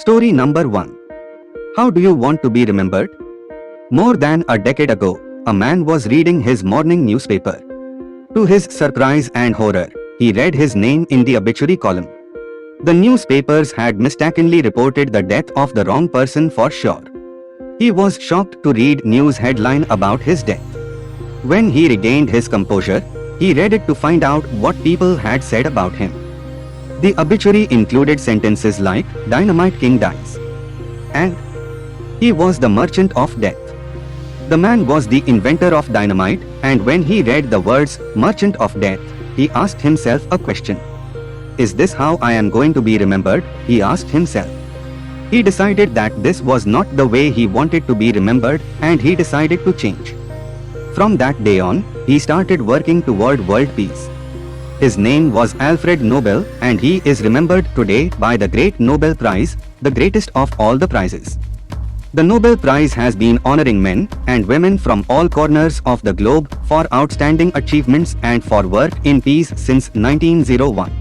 Story number 1. How do you want to be remembered? More than a decade ago, a man was reading his morning newspaper. To his surprise and horror, he read his name in the obituary column. The newspapers had mistakenly reported the death of the wrong person for sure. He was shocked to read news headline about his death. When he regained his composure, he read it to find out what people had said about him. The obituary included sentences like, "Dynamite King dies," and "He was the merchant of death." The man was the inventor of dynamite, and when he read the words, "merchant of death," he asked himself a question. Is this how I am going to be remembered? He asked himself. He decided that this was not the way he wanted to be remembered, and he decided to change. From that day on, he started working toward world peace. His name was Alfred Nobel, and he is remembered today by the Great Nobel Prize, the greatest of all the prizes. The Nobel Prize has been honoring men and women from all corners of the globe for outstanding achievements and for work in peace since 1901.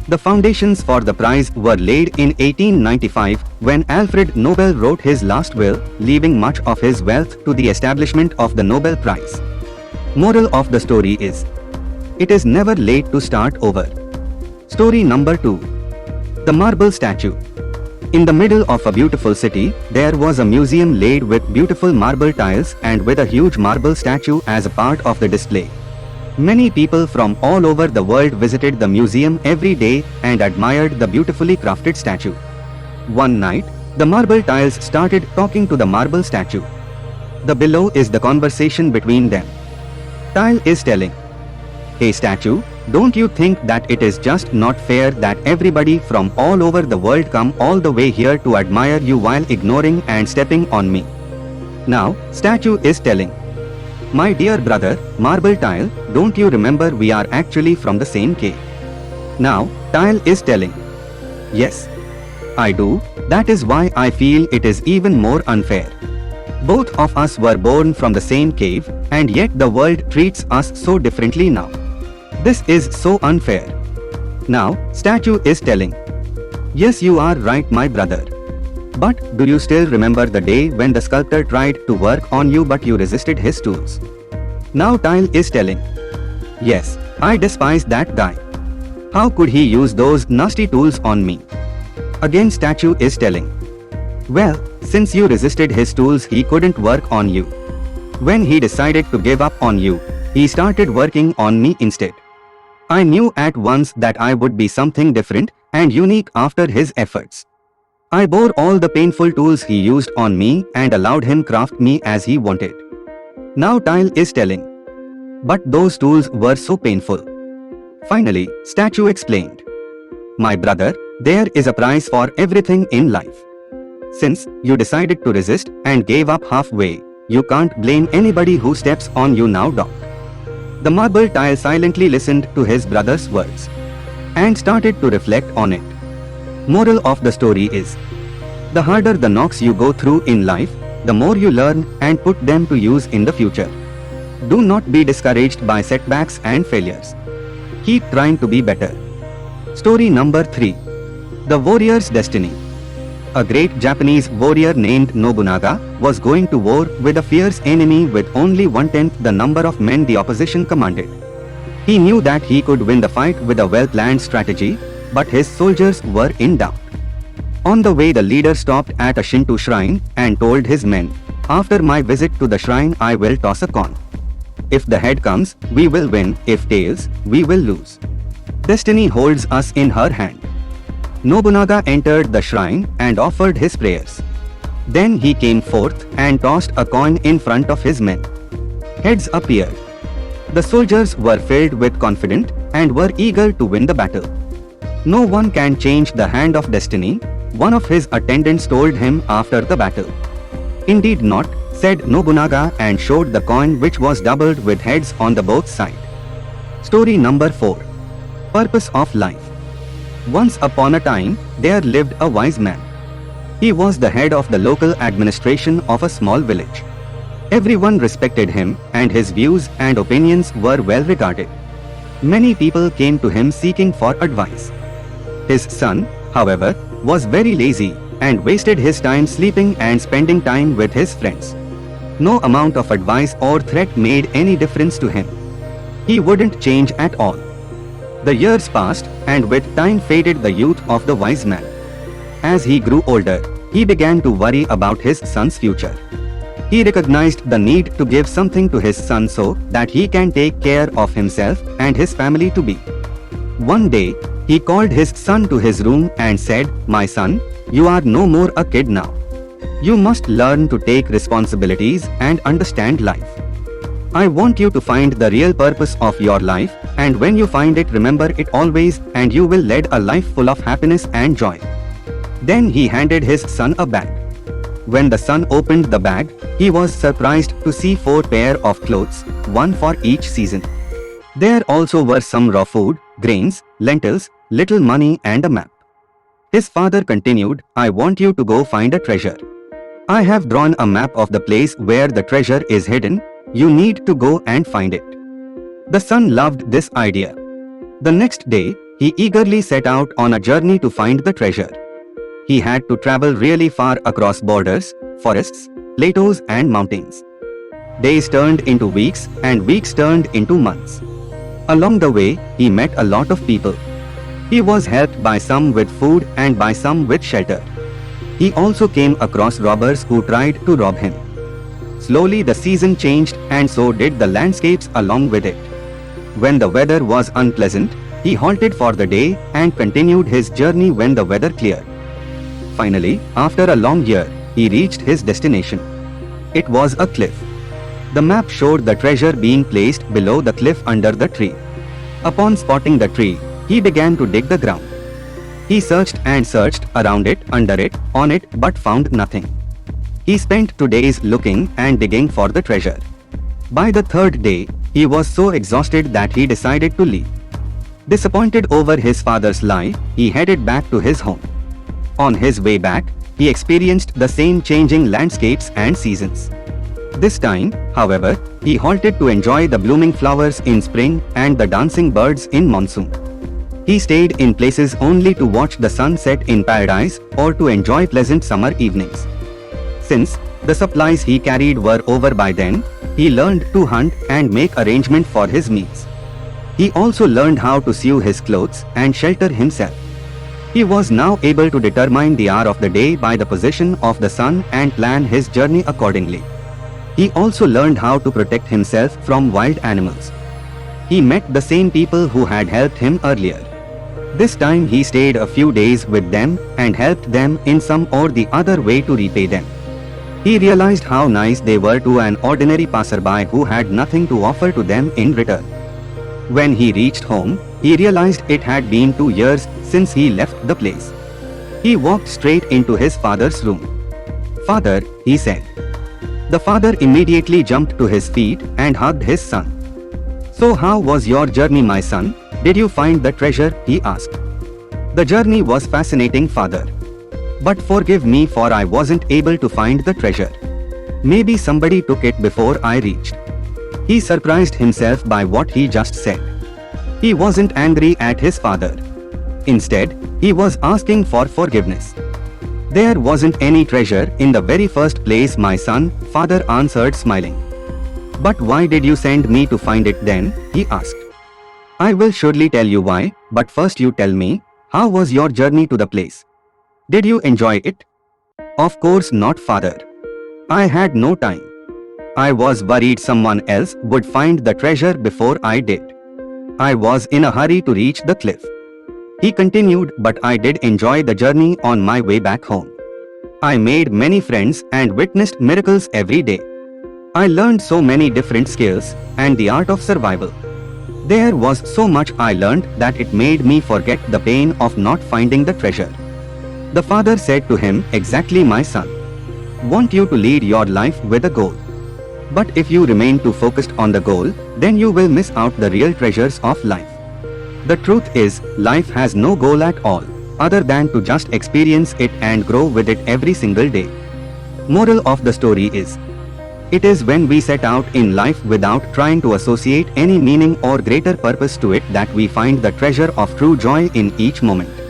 The foundations for the prize were laid in 1895 when Alfred Nobel wrote his last will, leaving much of his wealth to the establishment of the Nobel Prize. Moral of the story is, it is never late to start over. Story number 2. The Marble Statue. In the middle of a beautiful city, there was a museum laid with beautiful marble tiles and with a huge marble statue as a part of the display. Many people from all over the world visited the museum every day and admired the beautifully crafted statue. One night, the marble tiles started talking to the marble statue. The below is the conversation between them. Tile is telling, "Hey statue, don't you think that it is just not fair that everybody from all over the world come all the way here to admire you while ignoring and stepping on me?" Now, statue is telling, "My dear brother, marble tile, don't you remember we are actually from the same cave?" Now, tile is telling, "Yes, I do, that is why I feel it is even more unfair. Both of us were born from the same cave, and yet the world treats us so differently now. This is so unfair." Now, statue is telling, "Yes, you are right, my brother. But do you still remember the day when the sculptor tried to work on you but you resisted his tools?" Now tile is telling, "Yes, I despise that guy. How could he use those nasty tools on me?" Again statue is telling, "Well, since you resisted his tools, he couldn't work on you. When he decided to give up on you, he started working on me instead. I knew at once that I would be something different and unique after his efforts. I bore all the painful tools he used on me and allowed him craft me as he wanted." Now tile is telling, "But those tools were so painful." Finally, statue explained, "My brother, there is a price for everything in life. Since you decided to resist and gave up halfway, you can't blame anybody who steps on you now, dog." The marble tile silently listened to his brother's words and started to reflect on it. Moral of the story is, the harder the knocks you go through in life, the more you learn and put them to use in the future. Do not be discouraged by setbacks and failures. Keep trying to be better. Story number 3. The Warrior's Destiny. A great Japanese warrior named Nobunaga was going to war with a fierce enemy with only 1/10 the number of men the opposition commanded. He knew that he could win the fight with a well-planned strategy, but his soldiers were in doubt. On the way, the leader stopped at a Shinto shrine and told his men, "After my visit to the shrine, I will toss a coin. If the head comes, we will win. If tails, we will lose. Destiny holds us in her hand." Nobunaga entered the shrine and offered his prayers. Then he came forth and tossed a coin in front of his men. Heads appeared. The soldiers were filled with confidence and were eager to win the battle. "No one can change the hand of destiny," one of his attendants told him after the battle. "Indeed not," said Nobunaga and showed the coin, which was doubled with heads on the both sides. Story number 4. Purpose of life. Once upon a time, there lived a wise man. He was the head of the local administration of a small village. Everyone respected him, and his views and opinions were well regarded. Many people came to him seeking for advice. His son, however, was very lazy and wasted his time sleeping and spending time with his friends. No amount of advice or threat made any difference to him. He wouldn't change at all. The years passed, and with time faded the youth of the wise man. As he grew older, he began to worry about his son's future. He recognized the need to give something to his son so that he can take care of himself and his family to be. One day, he called his son to his room and said, "My son, you are no more a kid now. You must learn to take responsibilities and understand life. I want you to find the real purpose of your life, and when you find it, remember it always, and you will lead a life full of happiness and joy." Then he handed his son a bag. When the son opened the bag, he was surprised to see 4 pairs of clothes, one for each season. There also were some raw food, grains, lentils, little money and a map. His father continued, "I want you to go find a treasure. I have drawn a map of the place where the treasure is hidden. You need to go and find it." The son loved this idea. The next day, he eagerly set out on a journey to find the treasure. He had to travel really far across borders, forests, plateaus and mountains. Days turned into weeks and weeks turned into months. Along the way, he met a lot of people. He was helped by some with food and by some with shelter. He also came across robbers who tried to rob him. Slowly the season changed, and so did the landscapes along with it. When the weather was unpleasant, he halted for the day and continued his journey when the weather cleared. Finally, after a long year, he reached his destination. It was a cliff. The map showed the treasure being placed below the cliff under the tree. Upon spotting the tree, he began to dig the ground. He searched and searched around it, under it, on it, but found nothing. He spent 2 days looking and digging for the treasure. By the 3rd day, he was so exhausted that he decided to leave. Disappointed over his father's lie, he headed back to his home. On his way back, he experienced the same changing landscapes and seasons. This time, however, he halted to enjoy the blooming flowers in spring and the dancing birds in monsoon. He stayed in places only to watch the sun set in paradise or to enjoy pleasant summer evenings. Since the supplies he carried were over by then, he learned to hunt and make arrangement for his meals. He also learned how to sew his clothes and shelter himself. He was now able to determine the hour of the day by the position of the sun and plan his journey accordingly. He also learned how to protect himself from wild animals. He met the same people who had helped him earlier. This time he stayed a few days with them and helped them in some or the other way to repay them. He realized how nice they were to an ordinary passerby who had nothing to offer to them in return. When he reached home, he realized it had been 2 years since he left the place. He walked straight into his father's room. "Father," he said. The father immediately jumped to his feet and hugged his son. "So how was your journey, my son? Did you find the treasure?" he asked. "The journey was fascinating, father. But forgive me for I wasn't able to find the treasure. Maybe somebody took it before I reached." He surprised himself by what he just said. He wasn't angry at his father. Instead, he was asking for forgiveness. "There wasn't any treasure in the very first place, my son," father answered, smiling. "But why did you send me to find it then?" he asked. "I will surely tell you why, but first you tell me, how was your journey to the place? Did you enjoy it?" "Of course not, father. I had no time. I was worried someone else would find the treasure before I did. I was in a hurry to reach the cliff." He continued, "But I did enjoy the journey on my way back home. I made many friends and witnessed miracles every day. I learned so many different skills and the art of survival. There was so much I learned that it made me forget the pain of not finding the treasure." The father said to him, "Exactly, my son. Want you to lead your life with a goal. But if you remain too focused on the goal, then you will miss out the real treasures of life. The truth is, life has no goal at all, other than to just experience it and grow with it every single day." Moral of the story is, it is when we set out in life without trying to associate any meaning or greater purpose to it that we find the treasure of true joy in each moment.